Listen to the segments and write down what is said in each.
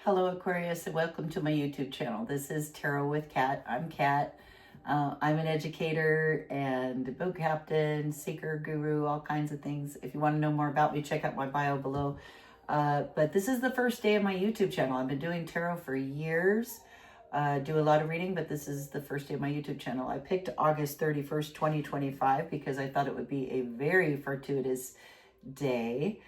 Hello Aquarius and welcome to my YouTube channel. This is Tarot with Kat. I'm Kat. I'm an educator and boat captain, seeker, guru, all kinds of things. If you want to know more about me, check out my bio below. But this is the first day of my YouTube channel. I've been doing tarot for years. Do a lot of reading, but this is the first day of my YouTube channel. I picked August 31st, 2025 because I thought it would be a very fortuitous day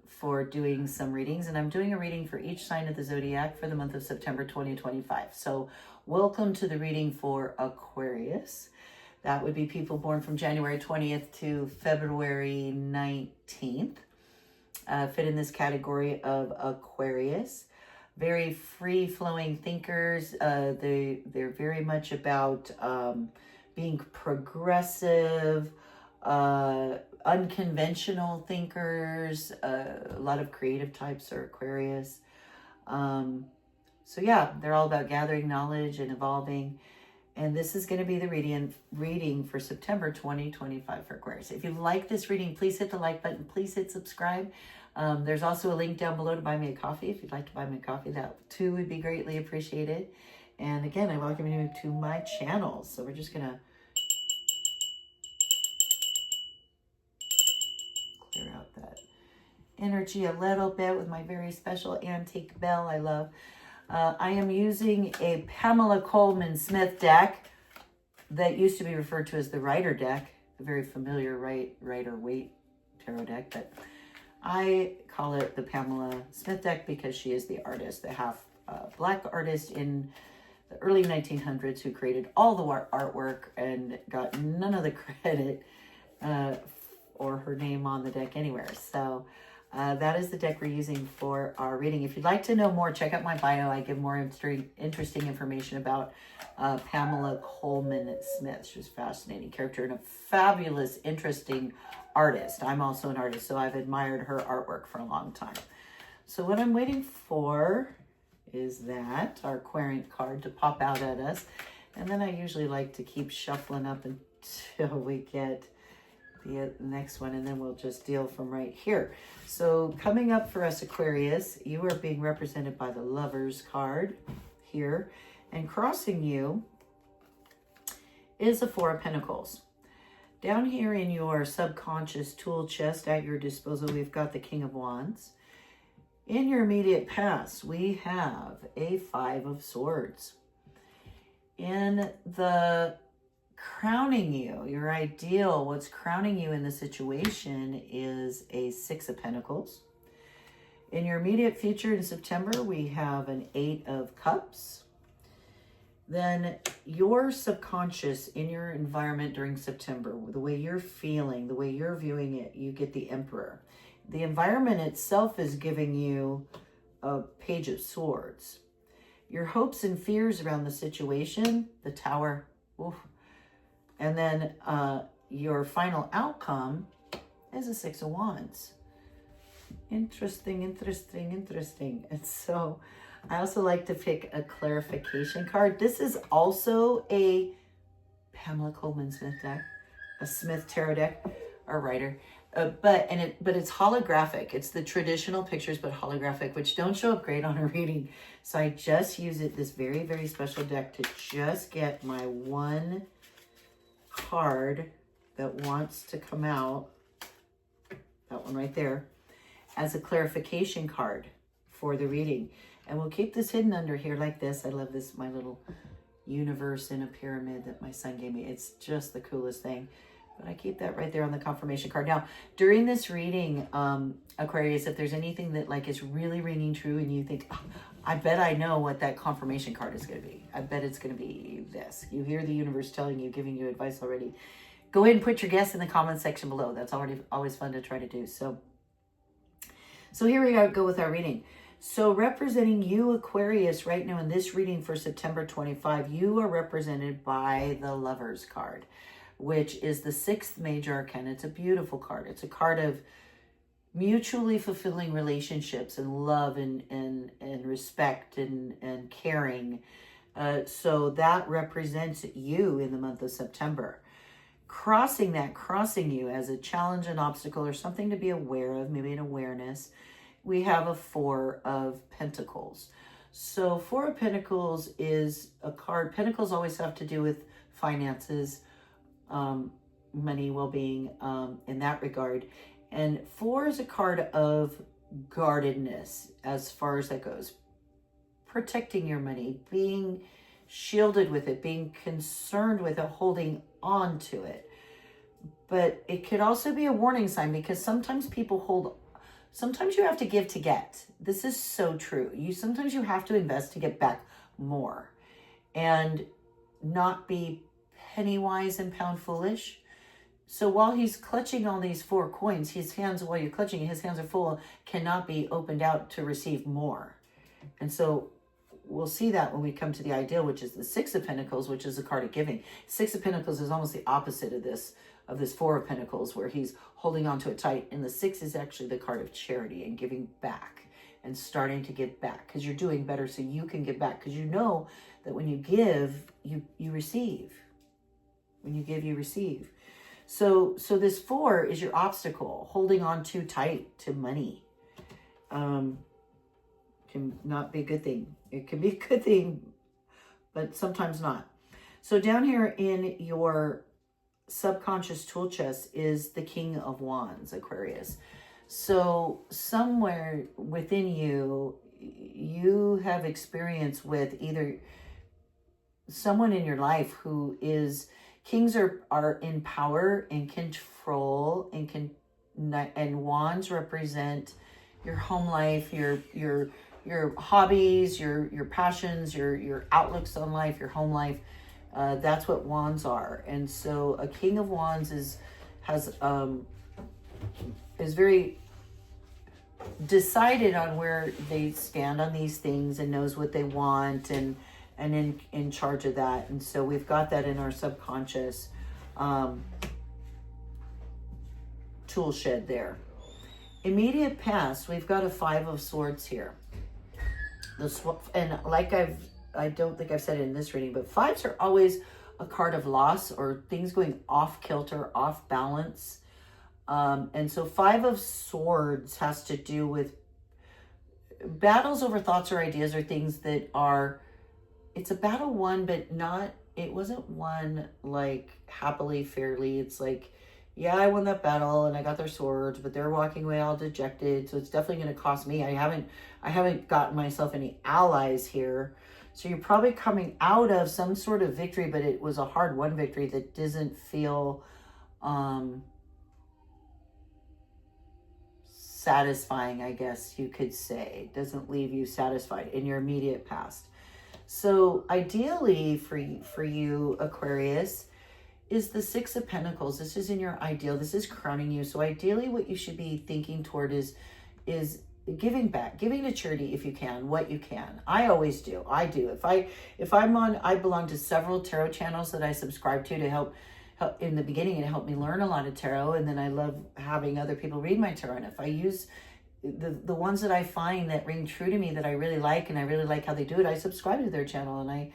for doing some readings, and I'm doing a reading for each sign of the zodiac for the month of September 2025. So welcome to the reading for Aquarius. That would be people born from January 20th to February 19th. Fit in this category of Aquarius. Very free-flowing thinkers. They're very much about being progressive, unconventional thinkers. A lot of creative types are Aquarius. So yeah, they're all about gathering knowledge and evolving. And this is going to be the reading for September 2025 for Aquarius. If you like this reading, please hit the like button. Please hit subscribe. There's also a link down below to buy me a coffee. If you'd like to buy me a coffee, that too would be greatly appreciated. And again, I welcome you to my channel. So we're just going to clear out that energy a little bit with my very special antique bell I love. I am using a Pamela Coleman Smith deck that used to be referred to as the Rider deck, a very familiar Rider-Waite tarot deck, but I call it the Pamela Smith deck because she is the artist, the half black artist in the early 1900s who created all the artwork and got none of the credit or her name on the deck anywhere. So that is the deck we're using for our reading. If you'd like to know more, check out my bio. I give more interesting information about Pamela Coleman Smith. She's a fascinating character and a fabulous, interesting artist. I'm also an artist, so I've admired her artwork for a long time. So what I'm waiting for is that, our Aquarian card, to pop out at us. And then I usually like to keep shuffling up until we get the next one, and then we'll just deal from right here. So coming up for us, Aquarius, you are being represented by the Lovers card here, and crossing you is the Four of Pentacles. Down here in your subconscious tool chest at your disposal, we've got the King of Wands. In your immediate past, we have a Five of Swords. In the crowning you, your ideal, what's crowning you in the situation is a Six of Pentacles. In your immediate future in September, we have an Eight of Cups. Then your subconscious in your environment during September, the way you're feeling, the way you're viewing it, you get the Emperor. The environment itself is giving you a Page of Swords. Your hopes and fears around the situation, the Tower. Oof. And then your final outcome is a Six of Wands. Interesting. And so I also like to pick a clarification card. This is also a Pamela Coleman Smith deck, a Smith tarot deck, or writer. But it's holographic. It's the traditional pictures, but holographic, which don't show up great on a reading. So I just use this very, very special deck to just get my one card that wants to come out, that one right there, as a clarification card for the reading. And we'll keep this hidden under here like this. I love this, my little universe in a pyramid that my son gave me. It's just the coolest thing. But I keep that right there on the confirmation card. Now, during this reading, Aquarius, if there's anything that like is really ringing true and you think, oh, I bet I know what that confirmation card is going to be. I bet it's going to be this. You hear the universe telling you, giving you advice already. Go ahead and put your guess in the comment section below. That's always fun to try to do. So here we go with our reading. So representing you, Aquarius, right now in this reading for September 25, you are represented by the Lovers card, which is the sixth major arcana. It's a beautiful card. It's a card of mutually fulfilling relationships and love and respect and caring. So that represents you in the month of September. Crossing you as a challenge, an obstacle, or something to be aware of, maybe an awareness, we have a Four of Pentacles. So Four of Pentacles is a card. Pentacles always have to do with finances, money, well-being, in that regard. And Four is a card of guardedness as far as that goes. Protecting your money, being shielded with it, being concerned with it, holding on to it. But it could also be a warning sign, because sometimes people sometimes you have to give to get. This is so true. Sometimes you have to invest to get back more, and not be penny wise and pound foolish. So while he's clutching all these four coins, while you're clutching, his hands are full, cannot be opened out to receive more. And so we'll see that when we come to the ideal, which is the Six of Pentacles, which is a card of giving. Six of Pentacles is almost the opposite of this Four of Pentacles, where he's holding on to it tight. And the Six is actually the card of charity and giving back and starting to give back, because you're doing better so you can give back, because you know that when you give, you receive. When you give, you receive. So this Four is your obstacle, holding on too tight to money. Can not be a good thing. It can be a good thing, but sometimes not. So down here in your subconscious tool chest is the King of Wands, Aquarius. So somewhere within you, you have experience with either someone in your life who is, kings are in power and control, and wands represent your home life, your hobbies, your passions, your outlooks on life, your home life. That's what wands are. And so a King of Wands is very decided on where they stand on these things, and knows what they want, and in charge of that. And so we've got that in our subconscious tool shed there. Immediate past, we've got a Five of Swords here. And like I don't think I've said it in this reading, but fives are always a card of loss or things going off kilter, off balance. And so Five of Swords has to do with battles over thoughts or ideas, or things that are, it's a battle won, but it wasn't won like happily, fairly. It's like, yeah, I won that battle and I got their swords, but they're walking away all dejected. So it's definitely going to cost me. I haven't gotten myself any allies here. So you're probably coming out of some sort of victory, but it was a hard-won victory that doesn't feel satisfying, I guess you could say. It doesn't leave you satisfied in your immediate past. So ideally for you, Aquarius, is the Six of Pentacles. This is in your ideal. This is crowning you. So ideally what you should be thinking toward is giving back, giving to charity if you can, what you can. I always do. I do. I belong to several tarot channels that I subscribe to help in the beginning. It helped me learn a lot of tarot. And then I love having other people read my tarot. And if I use the ones that I find that ring true to me, that I really like, and I really like how they do it, I subscribe to their channel, and I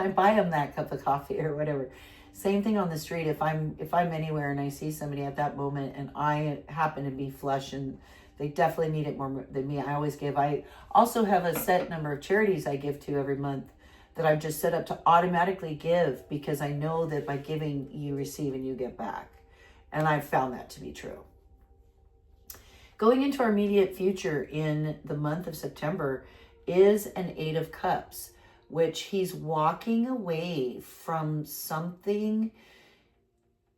buy them that cup of coffee or whatever. Same thing on the street. If I'm anywhere and I see somebody at that moment and I happen to be flush and they definitely need it more than me, I always give. I also have a set number of charities I give to every month that I've just set up to automatically give, because I know that by giving, you receive and you get back. And I've found that to be true. Going into our immediate future in the month of September is an Eight of Cups, which he's walking away from something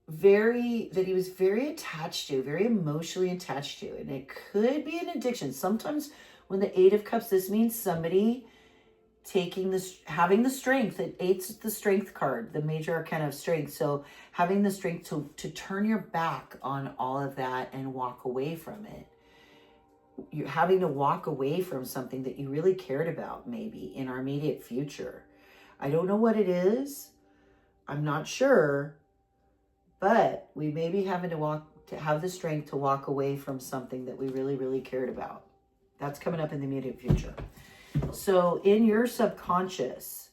that he was very attached to, very emotionally attached to. And it could be an addiction. Sometimes when the Eight of Cups, this means somebody having the strength. Eight's the strength card, the major arcana of strength. So having the strength to turn your back on all of that and walk away from it. You're having to walk away from something that you really cared about, maybe in our immediate future. I don't know what it is. I'm not sure, but we may be having to have the strength to walk away from something that we really, really cared about. That's coming up in the immediate future. So in your subconscious,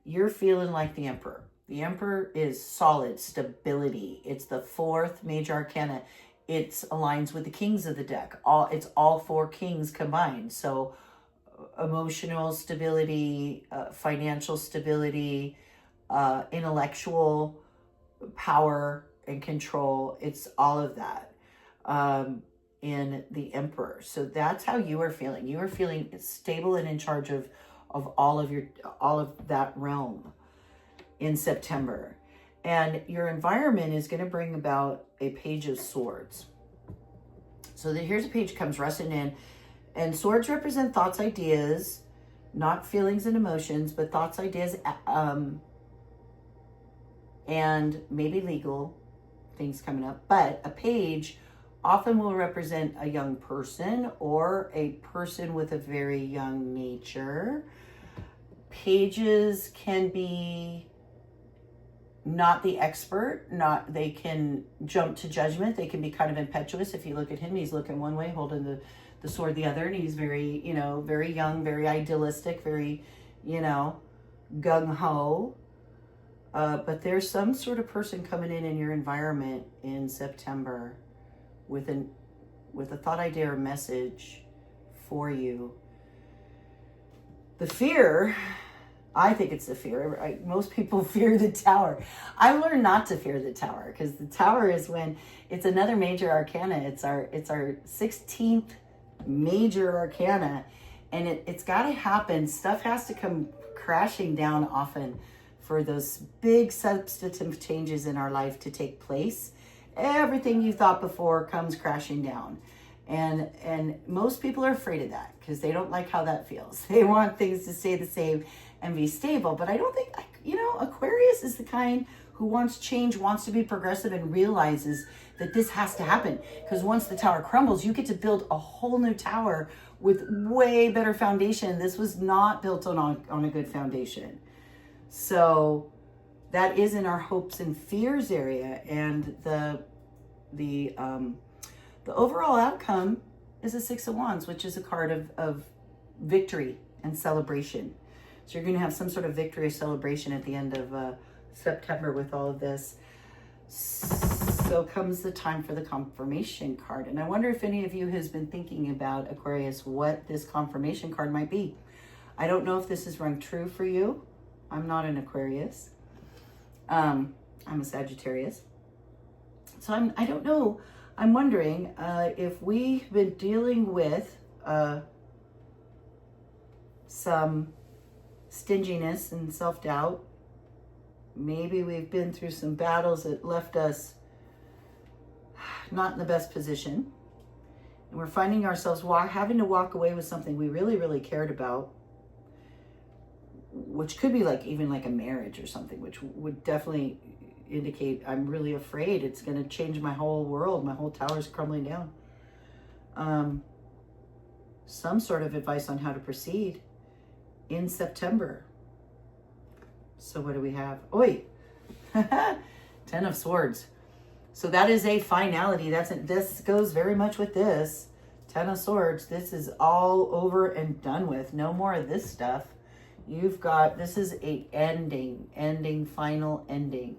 you're feeling like the Emperor. The Emperor is solid, stability. It's the fourth major arcana it aligns with the kings of the deck. It's all 4 kings combined. So emotional stability, financial stability, intellectual power and control. It's all of that in the Emperor. So that's how you are feeling. You are feeling stable and in charge of all of that realm in September. And your environment is going to bring about a Page of Swords. So here's a page comes rushing in, and swords represent thoughts, ideas, not feelings and emotions, but thoughts, ideas, and maybe legal things coming up. But a page often will represent a young person or a person with a very young nature. Pages can be not the expert, they can jump to judgment. They can be kind of impetuous. If you look at him, he's looking one way, holding the sword the other, and he's very, very young, very idealistic, very, gung-ho. But there's some sort of person coming in your environment in September with a thought, idea, or message for you. The fear, I think it's the fear. Most people fear the Tower. I learned not to fear the Tower, because the Tower is when it's another major arcana. It's our 16th major arcana, and it's got to happen. Stuff has to come crashing down often for those big substantive changes in our life to take place. Everything you thought before comes crashing down. And most people are afraid of that because they don't like how that feels. They want things to stay the same and be stable. But I don't think, Aquarius is the kind who wants change, wants to be progressive, and realizes that this has to happen. Because once the tower crumbles, you get to build a whole new tower with way better foundation. This was not built on a good foundation. So that is in our hopes and fears area. And the overall outcome is a 6 of Wands, which is a card of victory and celebration. So you're going to have some sort of victory or celebration at the end of September with all of this. So comes the time for the confirmation card. And I wonder if any of you has been thinking about, Aquarius, what this confirmation card might be. I don't know if this is rung true for you. I'm not an Aquarius. I'm a Sagittarius. So I don't know. I'm wondering if we've been dealing with some stinginess and self-doubt. Maybe we've been through some battles that left us not in the best position. And we're finding ourselves having to walk away with something we really, really cared about, which could be even like a marriage or something, which would definitely indicate I'm really afraid it's going to change my whole world. My whole tower's crumbling down. Some sort of advice on how to proceed in September. So what do we have? Oi! 10 of Swords. So that is a finality. This goes very much with this. 10 of Swords. This is all over and done with. No more of this stuff. This is a ending, final ending.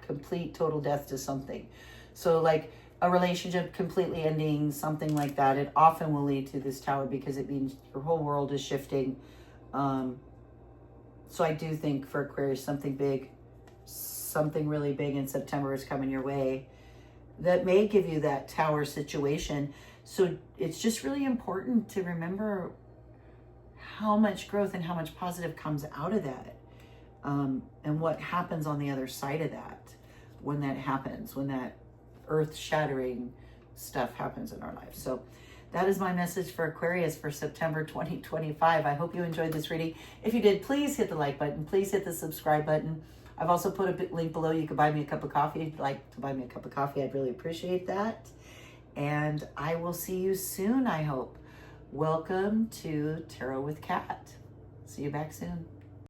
Complete, total death to something. So like a relationship completely ending, something like that. It often will lead to this tower because it means your whole world is shifting. So I do think for Aquarius, something big, something really big in September is coming your way that may give you that tower situation. So it's just really important to remember how much growth and how much positive comes out of that, and what happens on the other side of that when that happens, when that earth-shattering stuff happens in our lives. So that is my message for Aquarius for September 2025. I hope you enjoyed this reading. If you did, please hit the like button. Please hit the subscribe button. I've also put a link below. You could buy me a cup of coffee. If you'd like to buy me a cup of coffee, I'd really appreciate that. And I will see you soon, I hope. Welcome to Tarot with Kat. See you back soon.